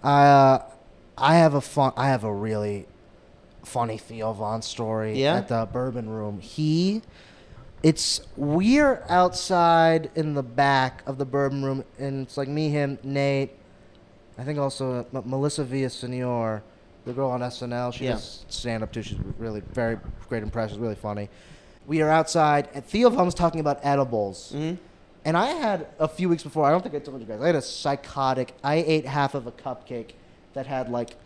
I I have a really funny Theo Von story Yeah? at the Bourbon Room. We're outside in the back of the Bourbon Room, and it's like me, him, Nate. I think also Melissa Villasenor, the girl on SNL. She does stand up too. She's really very great impressions, really funny. We are outside, and Theo Von was talking about edibles. Mm-hmm. And I had a few weeks before, I don't think I told you guys, I had a psychotic, I ate half of a cupcake that had like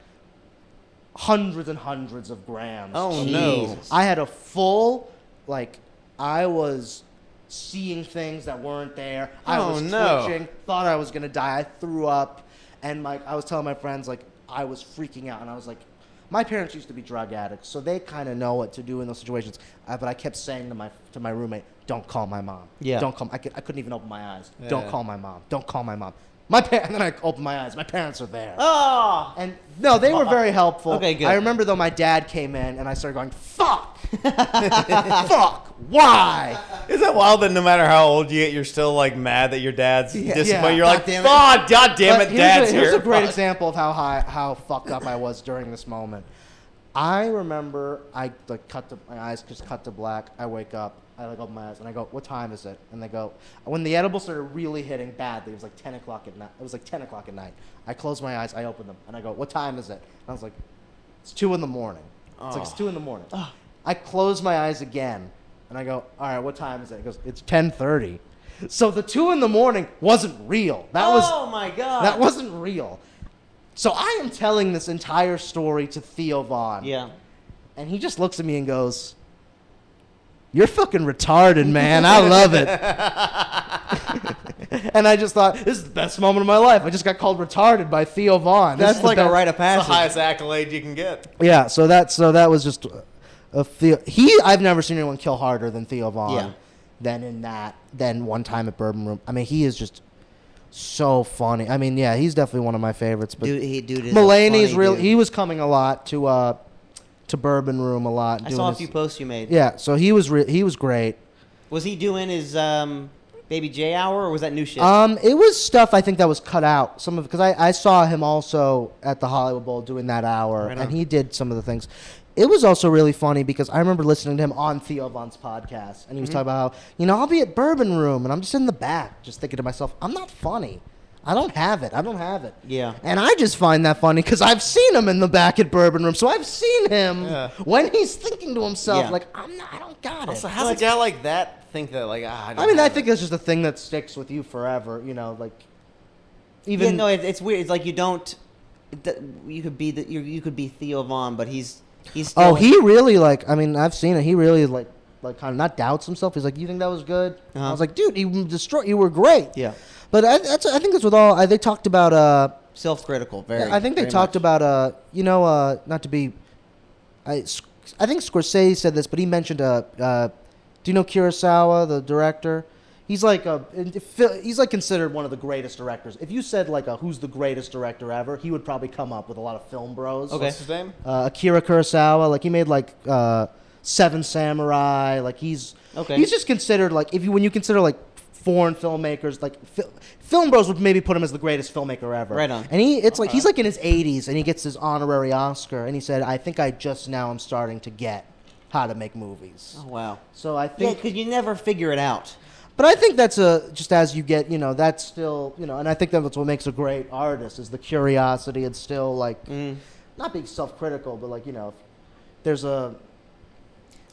hundreds and hundreds of grams. Oh, no. I had a full, like, I was seeing things that weren't there. I was twitching, thought I was going to die. I threw up. And I was telling my friends, like, I was freaking out. And I was like, my parents used to be drug addicts, so they kind of know what to do in those situations. But I kept saying to my roommate, don't call my mom. Yeah. Don't call. I couldn't even open my eyes. Yeah. Don't call my mom. Don't call my mom. And then I opened my eyes. My parents are there. Oh! And no, they were very helpful. Okay, good. I remember though my dad came in and I started going, fuck! Fuck! Why? Is that wild that no matter how old you get, you're still like mad that your dad's disappointed? yeah. You're God like, damn it. fuck, god damn it, But dad's here's here. a great Fuck. example of how fucked up I was during this moment. I remember I like my eyes just cut to black. I wake up, I like open my eyes and I go, what time is it? And they go, when the edible started really hitting badly, it was like 10 o'clock at night. It was like 10 o'clock at night. I close my eyes, I open them, and I go, what time is it? And I was like, it's 2 in the morning. It's like, it's 2 in the morning. I close my eyes again, and I go, all right, what time is it? He goes, it's 10:30. So the 2 in the morning wasn't real. Oh, my God. That wasn't real. So I am telling this entire story to Theo Von. Yeah. And he just looks at me and goes, you're fucking retarded, man. I love it. And I just thought, this is the best moment of my life. I just got called retarded by Theo Von. This That's is the like a best- rite of It's passage. the highest accolade you can get. Yeah, so that was just a Theo. I've never seen anyone kill harder than Theo Von. Yeah. Than one time at Bourbon Room. I mean, he is just so funny. I mean, yeah, he's definitely one of my favorites. But Dude is Mulaney's a funny real. dude. He was coming a lot to Bourbon Room a lot. I doing saw a his- few posts you made. Yeah, so he was great. Was he doing his Baby J hour, or was that new shit? It was stuff I think that was cut out. Some of because I saw him also at the Hollywood Bowl doing that hour, Right on. and he did some of the things. It was also really funny because I remember listening to him on Theo Von's podcast, and he was talking about how I'll be at Bourbon Room, and I'm just in the back, just thinking to myself, I'm not funny. I don't have it. Yeah. And I just find that funny because I've seen him in the back at Bourbon Room, so I've seen him when he's thinking to himself, Yeah. like, I don't got it. So how's a guy like that think that, like, I mean, I think that's just a thing that sticks with you forever, like, even... Yeah, no, it's weird. It's like you don't. You could be you could be Theo Von, but he's still. Oh, he really, like, I mean, I've seen it. He really, like kind of not doubts himself. He's like, you think that was good? I was like, dude, you were great. Yeah. But I think that's with all, they talked about, Self-critical, very. I think they very talked much. about, not to be, I think Scorsese said this, but he mentioned, do you know Kurosawa, the director? He's like considered one of the greatest directors. If you said like who's the greatest director ever, he would probably come up with a lot of film bros. Okay. What's his name? Akira Kurosawa, like he made like Seven Samurai. Like he's just considered like when you consider like foreign filmmakers, like film bros would maybe put him as the greatest filmmaker ever. Right on. And he's like in his 80s and he gets his honorary Oscar and he said, I think I just now am starting to get how to make movies. Oh wow. So I Yeah, think because you never figure it out. but I think that's just as you get, that's still, and I think that's what makes a great artist is the curiosity and still like not being self-critical, but like, if there's a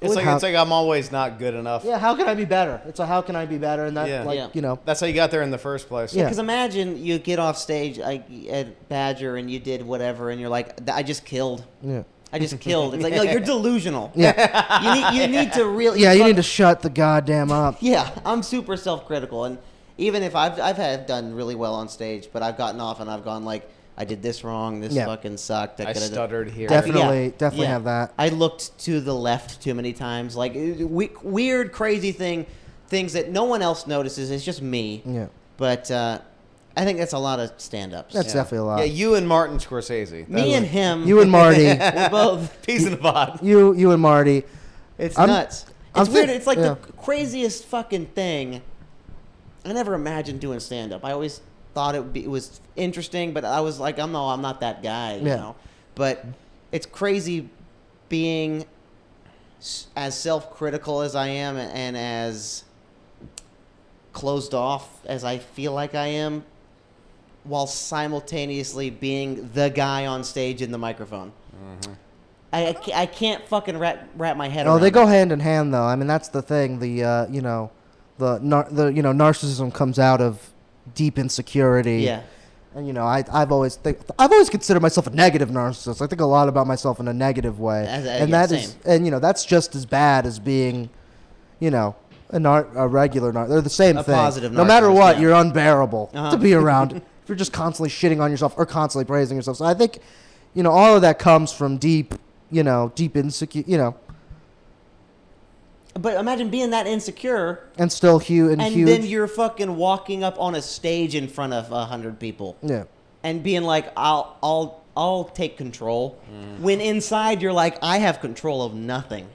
It's like I'm always not good enough. yeah, how can I be better? It's a how can I be better? And that, Yeah. That's how you got there in the first place. Yeah. Because imagine you get off stage at Badger and you did whatever, and you're like, I just killed. Yeah. I just killed. It's like, no, you're delusional. Yeah. You need to really. Yeah, you need to shut the goddamn up. Yeah, I'm super self-critical, and even if I've done really well on stage, but I've gotten off and I've gone like, I did this wrong. This fucking sucked. I stuttered here. Definitely have that. I looked to the left too many times. Like weird, crazy things that no one else notices. It's just me. Yeah. But I think that's a lot of stand-ups. That's definitely a lot. Yeah, you and Martin Scorsese. Me and him. You and Marty. We're both. Peas in a pod. you and Marty. It's I'm- nuts. I'm It's weird. think- It's like yeah. the craziest fucking thing. I never imagined doing stand-up. I always thought it was interesting, but I was like, I'm not that guy, you know. But it's crazy being as self-critical as I am and as closed off as I feel like I am, while simultaneously being the guy on stage in the microphone. Mm-hmm. I can't fucking wrap my head around. Oh, they go hand in hand, though. I mean, that's the thing. The narcissism comes out of deep insecurity. Yeah. And I've always considered myself a negative narcissist. I think a lot about myself in a negative way, that's just as bad as being, a regular narcissist. They're the same thing. Positive. No matter what, yeah. You're unbearable to be around. If you're just constantly shitting on yourself or constantly praising yourself. So I think, all of that comes from deep insecure. But imagine being that insecure And still huge. and then you're fucking walking up on a stage in front of 100 people. Yeah. And being like, I'll take control. When inside you're like, I have control of nothing.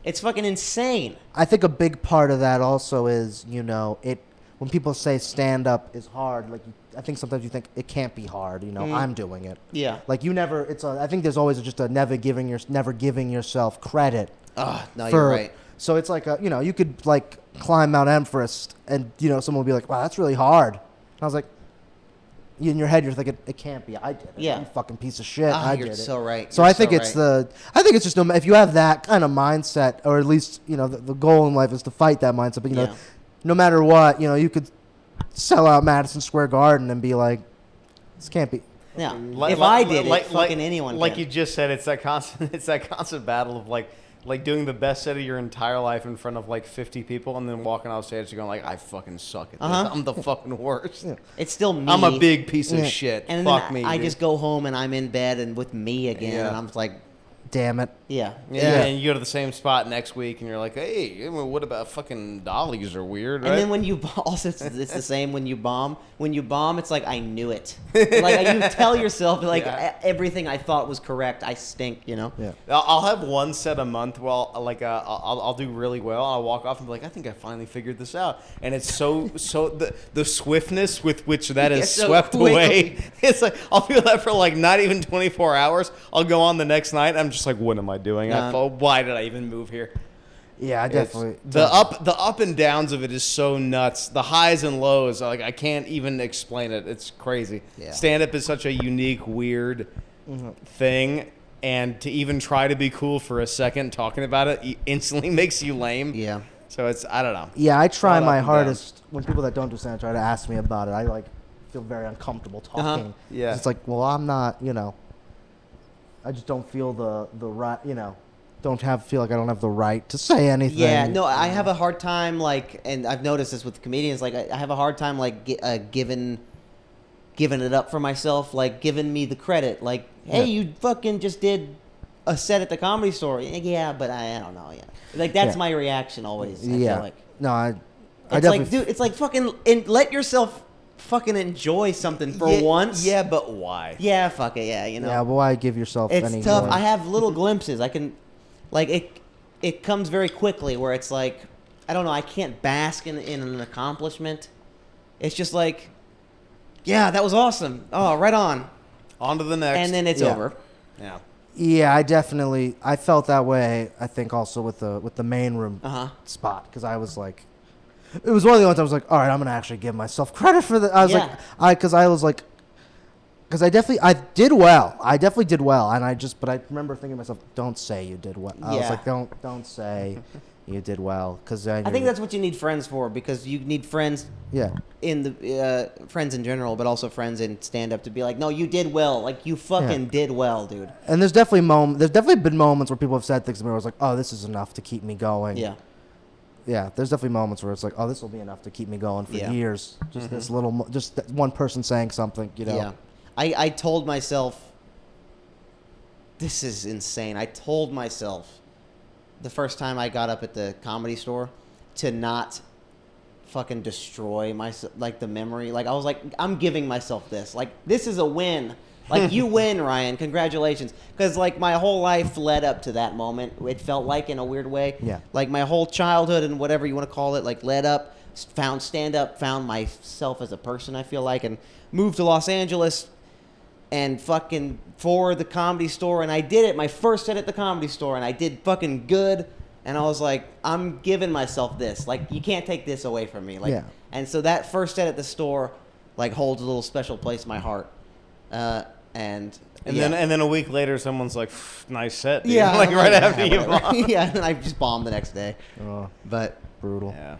It's fucking insane. I think a big part of that also is, when people say stand up is hard, I think sometimes you think it can't be hard, I'm doing it. Yeah. Like I think there's always just a never giving yourself credit. No, you're right. So it's like you could climb Mount Everest and someone will be like, wow, that's really hard. And I was like, in your head you're thinking it can't be. I did it. Yeah. You fucking piece of shit. I did it. You're so right. So I think it's just if you have that kind of mindset, or at least the goal in life is to fight that mindset. But no matter what, you could sell out Madison Square Garden and be like, this can't be. Yeah. If I did it, fucking anyone can. Like you just said, it's that constant battle of like doing the best set of your entire life in front of 50 people and then walking off stage and going I fucking suck at this. I'm the fucking worst. Yeah. It's still me. I'm a big piece of shit. And Fuck then me. I dude. just go home and I'm in bed and with me again and I'm like, Damn it. yeah. And you go to the same spot next week and you're like, hey, what about fucking dollies are weird, right? And then when you also it's the same when you bomb. When you bomb, it's like I knew it. Like you tell yourself everything I thought was correct. I stink, Yeah. I'll have one set a month where I'll do really well. I'll walk off and be like, I think I finally figured this out. And it's so the swiftness with which that is so swept quickly. away. It's like I'll feel that for not even 24 hours. I'll go on the next night. I'm just like, what am I doing? Why did I even move here? Yeah, I definitely. The up and downs of it is so nuts. The highs and lows, I can't even explain it. It's crazy. Yeah. Stand up is such a unique, weird thing, and to even try to be cool for a second talking about it instantly makes you lame. Yeah. So I don't know. Yeah, I try Lot up my and hardest when people that don't do stand up try to ask me about it. I feel very uncomfortable talking. Yeah. It's like, well, I'm not, I just don't feel the right, feel like I don't have the right to say anything. Yeah, no, I have a hard time and I've noticed this with comedians. I have a hard time giving it up for myself, giving me the credit. Hey, you fucking just did a set at the Comedy Store. Yeah, but I don't know. Yeah, that's my reaction always. I feel like. No, I It's definitely. dude, it's fucking let yourself fucking enjoy something for once. Yeah, but why? Yeah, fuck it. Yeah, Yeah, well, why give yourself It's any tough. joy? I have little glimpses. I can, it comes very quickly where it's I don't know. I can't bask in an accomplishment. It's just yeah, that was awesome. Oh, right on. On to the next. And then it's Yeah. over. Yeah. Yeah, I felt that way. I think also with the main room spot, because I was like, it was one of the ones I was like, all right, I'm gonna actually give myself credit for that. I was because I did well. I definitely did well, and but I remember thinking to myself, don't say you did well. I was like, don't say you did well, because I think that's what you need friends for, because you need friends. Yeah. In the friends in general, but also friends in stand up to be like, no, you did well. You fucking did well, dude. And there's definitely been moments where people have said things to me where I was like, oh, this is enough to keep me going. Yeah. Yeah, there's definitely moments where it's like, oh, this will be enough to keep me going for years. Just this little, just that one person saying something, Yeah. I told myself, this is insane. I told myself the first time I got up at the Comedy Store to not fucking destroy the memory. I was like, I'm giving myself this. This is a win. You win, Ryan. Congratulations. Because my whole life led up to that moment. It felt in a weird way. Yeah. My whole childhood and whatever you want to call it, led up found stand up, found myself as a person. I feel like, and moved to Los Angeles, and fucking for the Comedy Store, and I did it. My first set at the Comedy Store, and I did fucking good. And I was like, I'm giving myself this. Like, you can't take this away from me. Like, Yeah. And so that first set at the store, like, holds a little special place in my heart. And yeah. then a week later, someone's like, "Nice set." Dude. Yeah, like I'm right like, after you whatever. bombed. Yeah, and then I just bombed the next day. Oh, But brutal. Yeah.